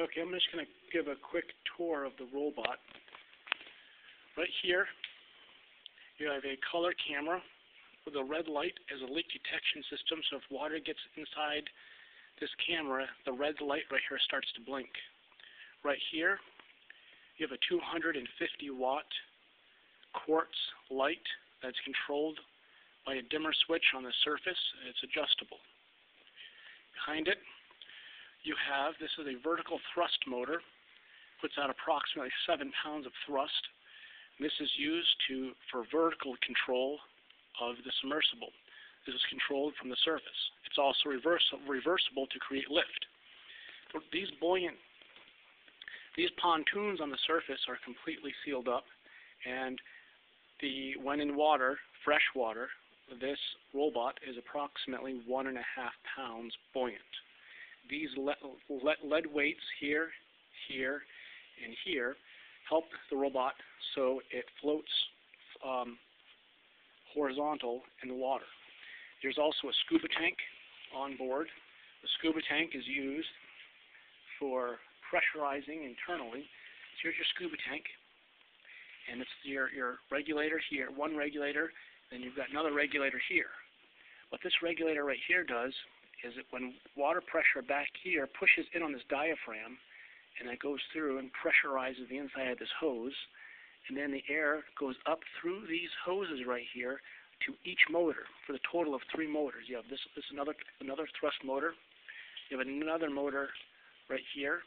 Okay, I'm just going to give a quick tour of the robot. Right here, you have a color camera with a red light as a leak detection system, so if water gets inside this camera, the red light right here starts to blink. Right here, you have a 250 watt quartz light that's controlled by a dimmer switch on the surface. It's adjustable. Behind it, you have, this is a vertical thrust motor, puts out approximately 7 pounds of thrust. This is used for vertical control of the submersible. This is controlled from the surface. It's also reversible to create lift. These pontoons on the surface are completely sealed up, and when in water, fresh water, this robot is approximately 1.5 pounds buoyant. These lead weights here, here, and here help the robot so it floats horizontal in the water. There's also a scuba tank on board. The scuba tank is used for pressurizing internally. So here's your scuba tank, and it's your regulator here, one regulator, then you've got another regulator here. What this regulator right here does is that when water pressure back here pushes in on this diaphragm, and it goes through and pressurizes the inside of this hose, and then the air goes up through these hoses right here to each motor for the total of 3 motors. You have this another thrust motor. You have another motor right here.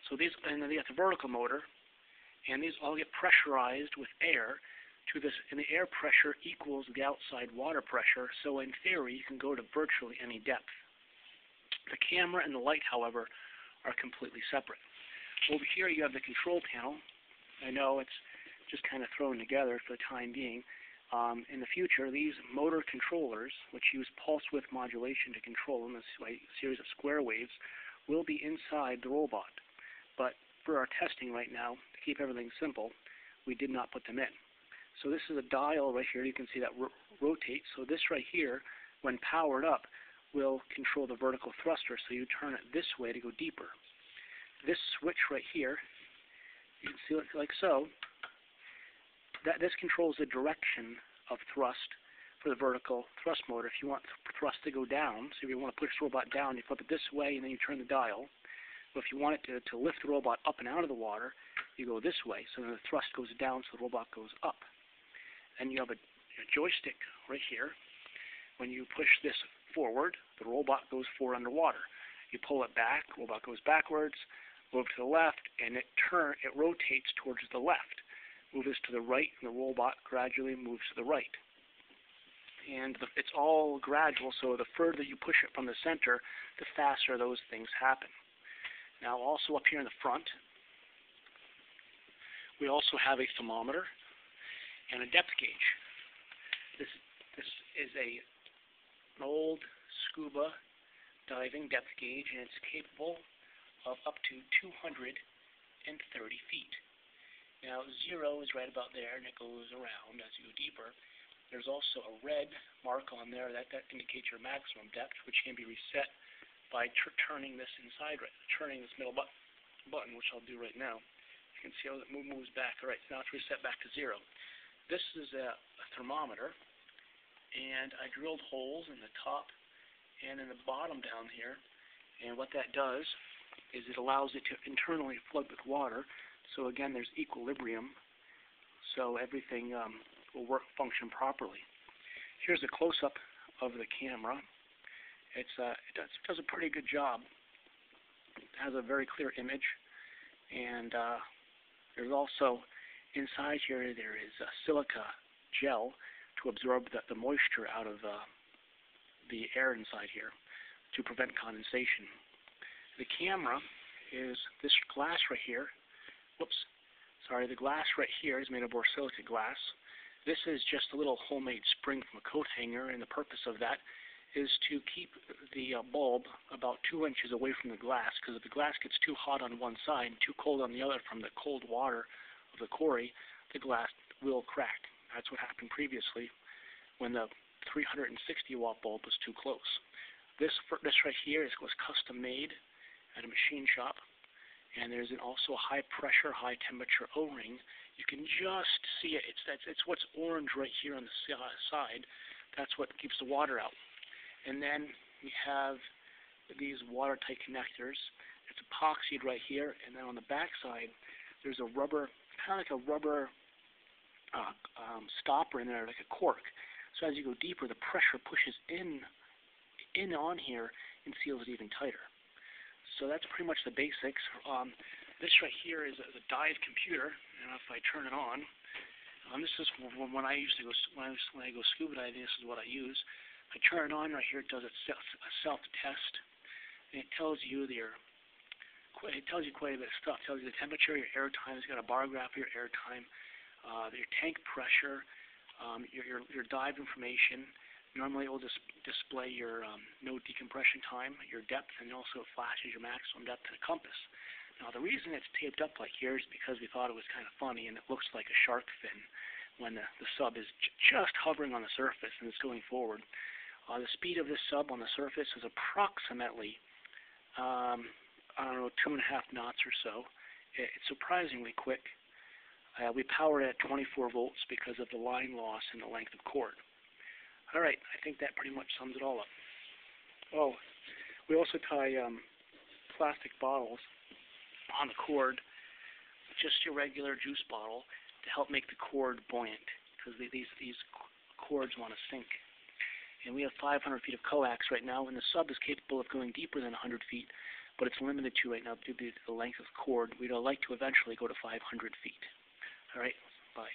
So these, and then you have the vertical motor, and these all get pressurized with air to this, and the air pressure equals the outside water pressure. So in theory, you can go to virtually any depth. The camera and the light, however, are completely separate. Over here, you have the control panel. I know it's just kind of thrown together for the time being. In the future, these motor controllers, which use pulse width modulation to control in a series of square waves, will be inside the robot. But for our testing right now, to keep everything simple, we did not put them in. So this is a dial right here. You can see that rotates. So this right here, when powered up, will control the vertical thruster. So you turn it this way to go deeper. This switch right here, you can see it like so. This controls the direction of thrust for the vertical thrust motor. If you want thrust to go down, so if you want to push the robot down, you flip it this way and then you turn the dial. But if you want it to lift the robot up and out of the water, you go this way. So then the thrust goes down, so the robot goes up. And you have a joystick right here. When you push this forward, the robot goes forward underwater. You pull it back, the robot goes backwards, move to the left, and it rotates towards the left. Move this to the right, and the robot gradually moves to the right. And it's all gradual, so the further you push it from the center, the faster those things happen. Now, also up here in the front, we also have a thermometer and a depth gauge. This is an old scuba diving depth gauge, and it's capable of up to 230 feet. Now, 0 is right about there, and it goes around as you go deeper. There's also a red mark on there that indicates your maximum depth, which can be reset by turning this turning this middle button, which I'll do right now. You can see how it moves back. All right, so now it's reset back to 0. This is a thermometer, and I drilled holes in the top and in the bottom down here, and what that does is it allows it to internally flood with water. So again, there's equilibrium, so everything will function properly. Here's a close-up of the camera. It does a pretty good job. It has a very clear image, and there's also inside here there is a silica gel to absorb the moisture out of the air inside here to prevent condensation. The camera is this glass right here. The glass right here is made of borosilicate glass. This is just a little homemade spring from a coat hanger, and the purpose of that is to keep the bulb about 2 inches away from the glass, because if the glass gets too hot on one side and too cold on the other from the cold water of the quarry, the glass will crack. That's what happened previously when the 360 watt bulb was too close. This right here was custom made at a machine shop, and there's also a high pressure, high temperature O-ring. You can just see it. It's what's orange right here on the side. That's what keeps the water out. And then we have these watertight connectors. It's epoxied right here, and then on the back side, there's a rubber, kind of like a rubber stopper in there, like a cork. So as you go deeper, the pressure pushes in on here and seals it even tighter. So that's pretty much the basics. This right here is a dive computer, and if I turn it on, this is when I used to go when I go scuba diving. This is what I use. I turn it on right here. It does a self-test, and it tells you quite a bit of stuff. It tells you the temperature, your air time. It's got a bar graph for your air time, your tank pressure, your dive information. Normally it will display your no decompression time, your depth, and also it flashes your maximum depth and a compass. Now the reason it's taped up like here is because we thought it was kind of funny, and it looks like a shark fin when the sub is just hovering on the surface and it's going forward. The speed of this sub on the surface is approximately, I don't know, 2.5 knots or so. It's surprisingly quick. We power it at 24 volts because of the line loss and the length of cord. All right, I think that pretty much sums it all up. Oh, we also tie plastic bottles on the cord, just your regular juice bottle, to help make the cord buoyant, because these cords want to sink. And we have 500 feet of coax right now, and the sub is capable of going deeper than 100 feet, but it's limited to right now due to the length of cord. We'd like to eventually go to 500 feet. All right, bye.